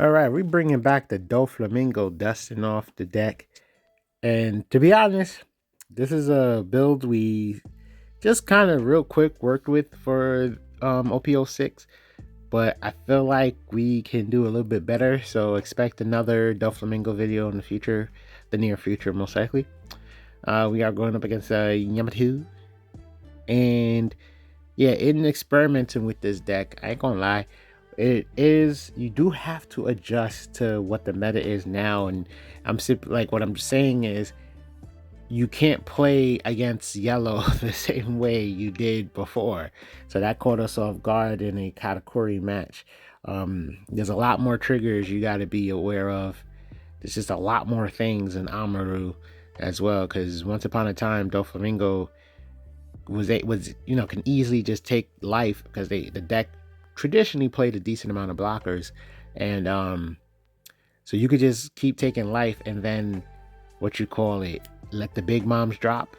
All right, we bringing back the Doflamingo dusting off the deck. And to be honest, this is a build we just kind of real quick worked with for OP06, but I feel like we can do a little bit better. So expect another Doflamingo video in the future, the near future, most likely. We are going up against Yamato, and yeah, in experimenting with this deck, I ain't gonna lie, you do have to adjust to what the meta is now. And like what I'm saying is you can't play against yellow the same way you did before. So that caught us off guard in a Katakuri match. There's a lot more triggers you got to be aware of. There's just a lot more things in Amaru as well, because once upon a time Doflamingo was can easily just take life, because the deck traditionally played a decent amount of blockers, and so you could just keep taking life, and then let the big moms drop,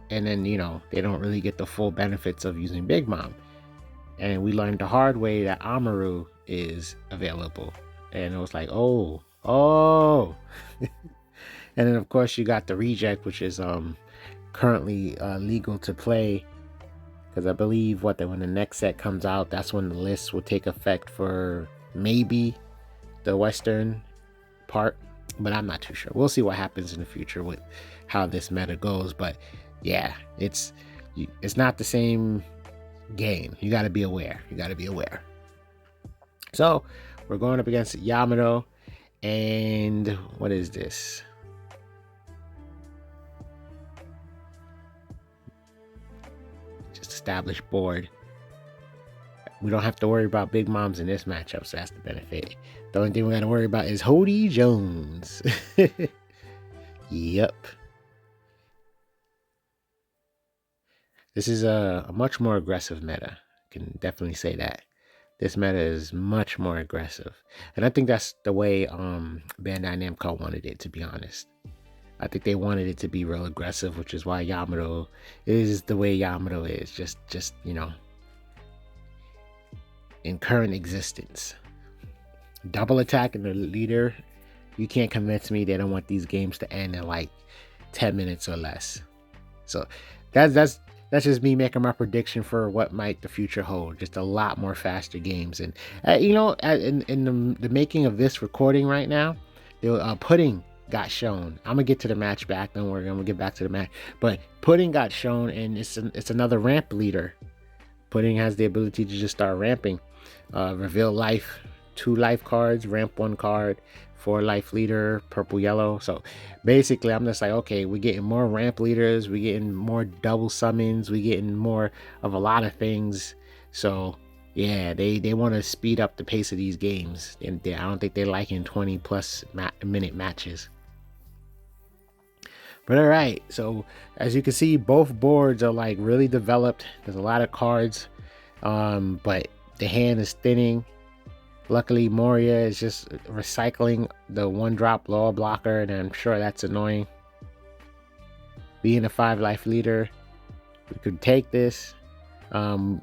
and then they don't really get the full benefits of using big mom. And we learned the hard way that Amaru is available, and it was like, oh. And then of course you got the reject, which is currently legal to play, because I believe when the next set comes out, that's when the list will take effect for maybe the Western part, but I'm not too sure. We'll see what happens in the future with how this meta goes. But yeah, it's not the same game. You got to be aware. So we're going up against Yamato, and what is this? Just established board. We don't have to worry about big moms in this matchup, so that's the benefit. The only thing we got to worry about is Hody Jones. Yep. This is a much more aggressive meta. I can definitely say that. This meta is much more aggressive. And I think that's the way Bandai Namco wanted it, to be honest. I think they wanted it to be real aggressive, which is why Yamato is the way Yamato is. Just in current existence. Double attack in the leader. You can't convince me they don't want these games to end in like 10 minutes or less. So that's just me making my prediction for what might the future hold. Just a lot more faster games. And in the making of this recording right now, the Pudding got shown. I'm gonna get to the match back. Don't worry, I'm gonna get back to the match. But Pudding got shown, and it's another ramp leader. Pudding has the ability to just start ramping. Reveal life, 2 life cards, ramp 1 card, 4 life leader, purple yellow. So basically I'm just like, okay, we're getting more ramp leaders, we're getting more double summons, we're getting more of a lot of things. So yeah, they want to speed up the pace of these games, and I don't think they're liking 20 plus minute matches. But all right, so as you can see, both boards are like really developed. There's a lot of cards, but the hand is thinning. Luckily, Moria is just recycling the 1-drop law blocker, and I'm sure that's annoying. Being a 5 life leader, we could take this.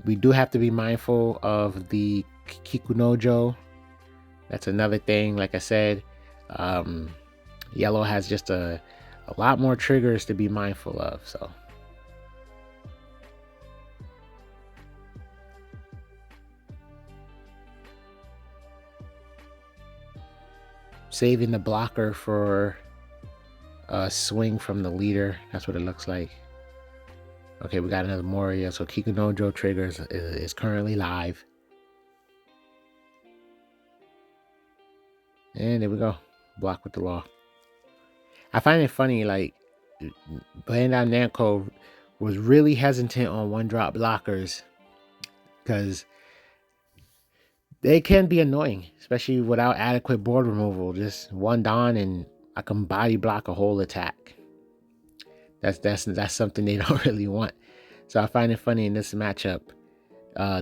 We do have to be mindful of the Kikunojo. That's another thing. Like I said, yellow has just a lot more triggers to be mindful of. So saving the blocker for a swing from the leader. That's what it looks like. Okay, we got another Moria. So Kikunojo triggers is currently live. And there we go. Block with the law. I find it funny, like, Bandai Namco was really hesitant on 1-drop blockers, because they can be annoying, especially without adequate board removal. Just 1 Dawn and I can body block a whole attack. That's something they don't really want. So I find it funny in this matchup.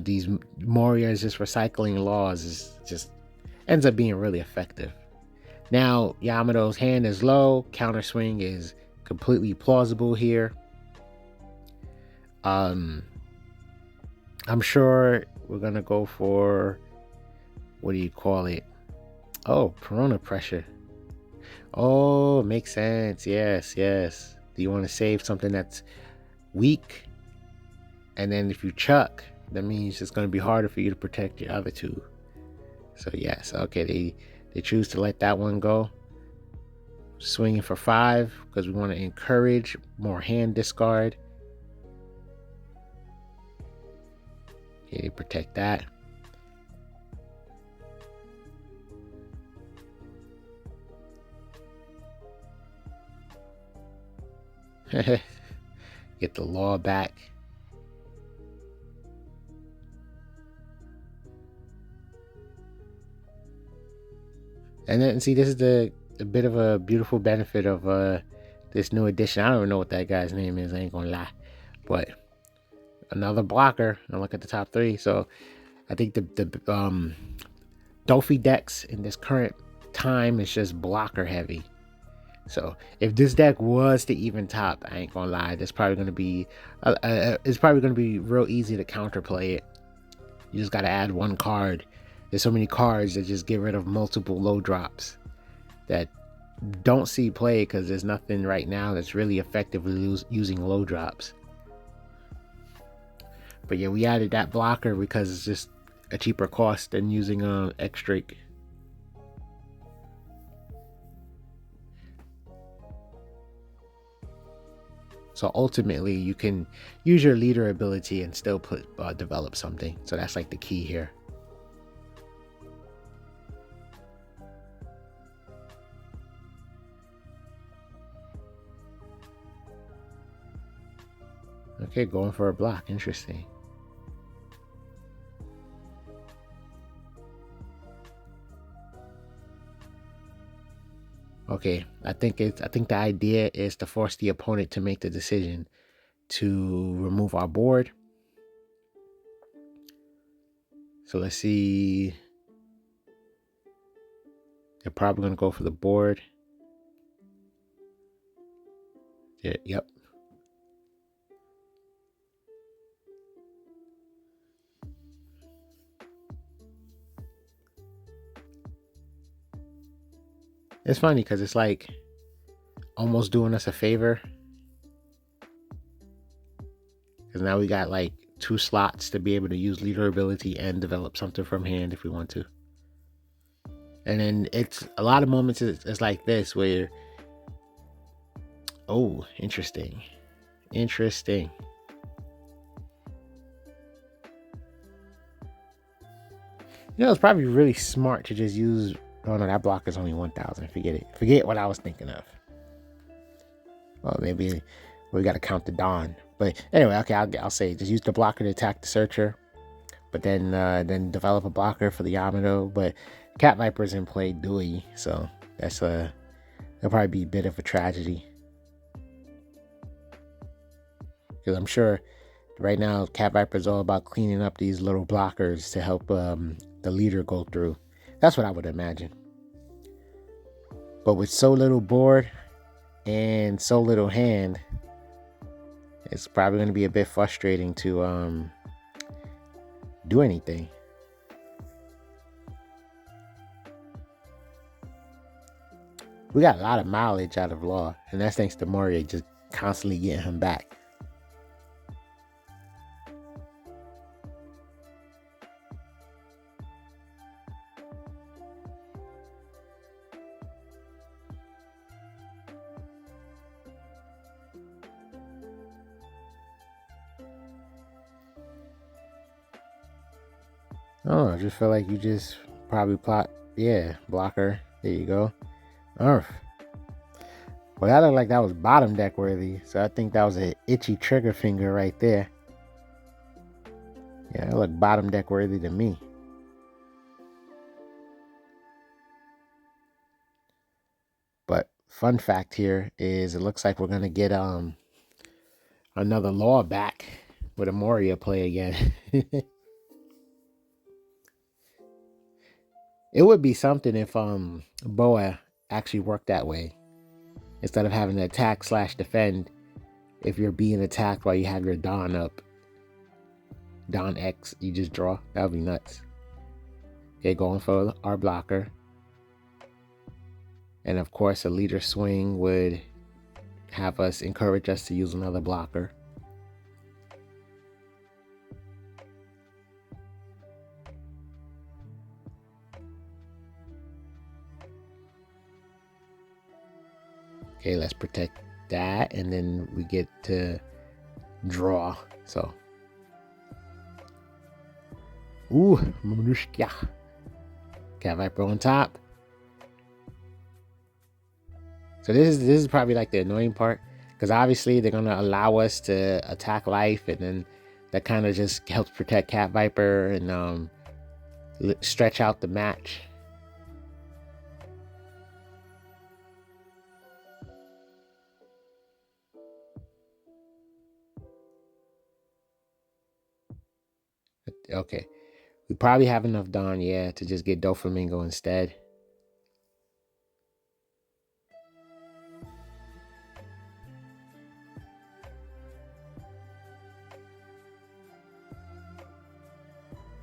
These Morias just recycling laws is just ends up being really effective. Now Yamato's hand is low. Counter swing is completely plausible here. I'm sure we're gonna go for, what do you call it? Oh, Perona pressure. Oh, makes sense. Yes, yes. Do you want to save something that's weak? And then if you chuck, that means it's going to be harder for you to protect your other two. So yes, okay, they choose to let that one go. Swinging for 5 because we want to encourage more hand discard. Okay, they protect that. Get the law back. And then see, this is a bit of a beautiful benefit of this new addition. I don't even know what that guy's name is, I ain't gonna lie. But another blocker. And look at the top 3. So I think the Dofi decks in this current time is just blocker heavy. So if this deck was to even top, I ain't gonna lie, it's probably gonna be real easy to counterplay it. You just gotta add 1 card. There's so many cards that just get rid of multiple low drops that don't see play because there's nothing right now that's really effectively using low drops. But yeah, we added that blocker because it's just a cheaper cost than using X-Drake. So ultimately, you can use your leader ability and still develop something. So that's like the key here. Okay, going for a block. Interesting. Okay, I think the idea is to force the opponent to make the decision to remove our board. So let's see. They're probably gonna go for the board. Yeah, yep. It's funny because it's like almost doing us a favor. Because now we got like 2 slots to be able to use leader ability and develop something from hand if we want to. And then it's a lot of moments it's like this where, oh, interesting. Interesting. You know, it's probably really smart to just use. Oh no, that block is only 1,000. Forget it. Forget what I was thinking of. Well, maybe we got to count the Dawn. But anyway, okay, I'll say just use the blocker to attack the searcher, but then develop a blocker for the Yamato. But Cat Viper's in play Dewey, so that'll probably be a bit of a tragedy. Because I'm sure right now Cat Viper's all about cleaning up these little blockers to help the leader go through. That's what I would imagine. But with so little board and so little hand, it's probably going to be a bit frustrating to do anything. We got a lot of mileage out of Law, and that's thanks to Moria just constantly getting him back. Oh, I just feel like you just probably plot, yeah, blocker. There you go. Well, that looked like that was bottom deck worthy, so I think that was an itchy trigger finger right there. Yeah, it looked bottom deck worthy to me. But fun fact here is it looks like we're gonna get another Law back with a Moria play again. It would be something if Boa actually worked that way. Instead of having to attack/defend, if you're being attacked while you have your Dawn up, Dawn X, you just draw. That would be nuts. Okay, going for our blocker. And of course, a leader swing would have us encourage us to use another blocker. Okay, let's protect that, and then we get to draw. So, ooh, Mamushka. Cat Viper on top. So this is probably like the annoying part, because obviously they're gonna allow us to attack life, and then that kind of just helps protect Cat Viper and stretch out the match. Okay, we probably have enough Dawn, yeah, to just get Doflamingo instead.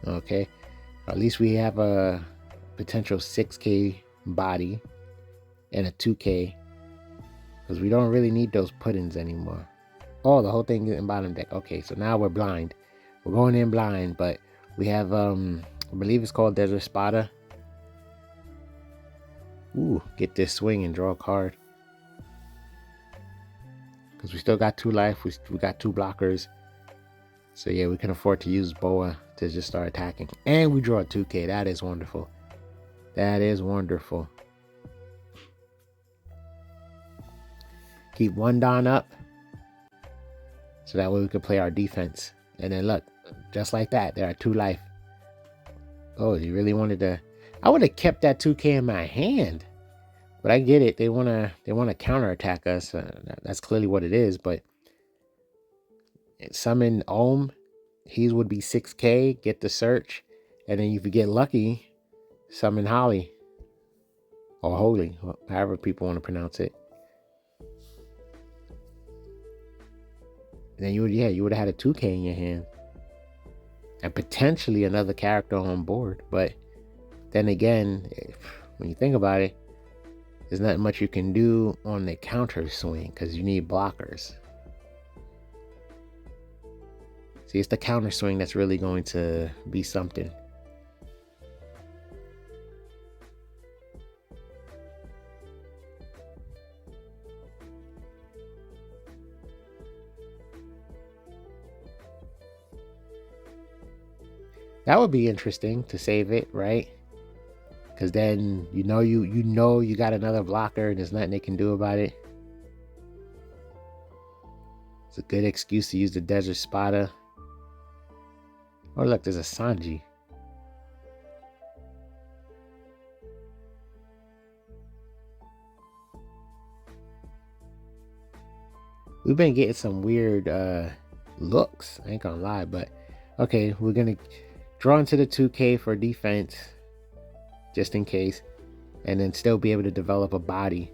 Okay, at least we have a potential 6K body and a 2K, because we don't really need those puddings anymore. Oh, the whole thing is in bottom deck. Okay, so now we're blind. We're going in blind, but we have I believe it's called Desert Spada. Ooh, get this swing and draw a card. Because we still got 2 life. We got 2 blockers. So yeah, we can afford to use Boa to just start attacking. And we draw a 2K. That is wonderful. That is wonderful. Keep 1 Dawn up. So that way we can play our defense. And then look, just like that, there are 2 life. Oh, you really wanted to... I would have kept that 2K in my hand. But I get it. They wanna counterattack us. That's clearly what it is. But summon Ohm. He would be 6K. Get the search, and then if you get lucky, summon Holly or Holy, however people want to pronounce it. And then you would have had a 2K in your hand, and potentially another character on board. But then again, when you think about it, there's not much you can do on the counter swing because you need blockers. See, it's the counter swing that's really going to be something. That would be interesting to save it, right? Because then you know you got another blocker and there's nothing they can do about it. It's a good excuse to use the Desert Spada. Oh look, there's a Sanji. We've been getting some weird looks, I ain't gonna lie, but okay, we're gonna draw into the 2K for defense just in case, and then still be able to develop a body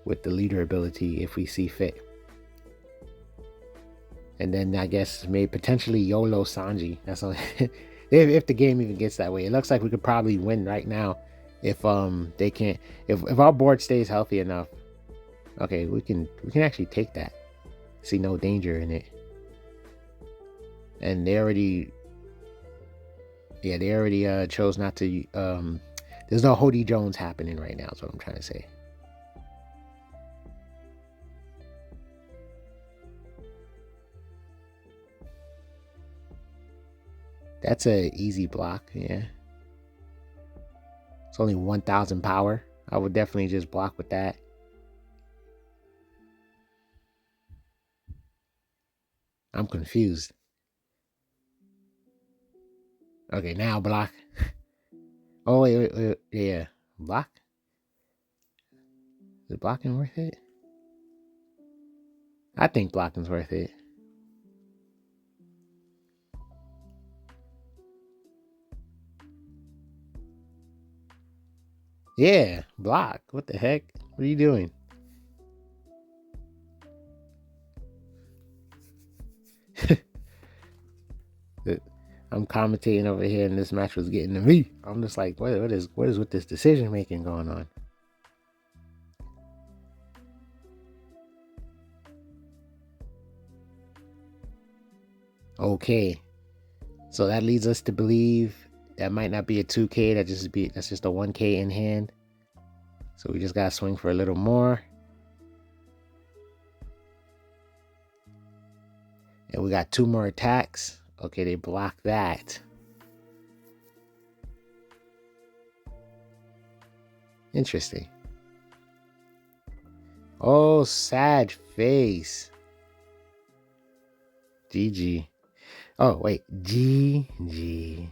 with the leader ability if we see fit. And then I guess maybe potentially YOLO Sanji. That's all. if the game even gets that way. It looks like we could probably win right now if they can't, if our board stays healthy enough. Okay, we can actually take that. See no danger in it. And they already chose not to there's no Hody Jones happening right now, is what I'm trying to say. That's a easy block, yeah. It's only 1,000 power. I would definitely just block with that. I'm confused. Okay, now block. Oh, wait, yeah. Block? Is blocking worth it? I think blocking's worth it. Yeah, block. What the heck? What are you doing? I'm commentating over here, and this match was getting to me. I'm just like, what is with this decision making going on? Okay, so that leads us to believe that might not be a 2K. That's just a 1K in hand. So we just gotta swing for a little more. And we got 2 more attacks. Okay, they block that. Interesting. Oh, sad face. GG. Oh, wait. GG.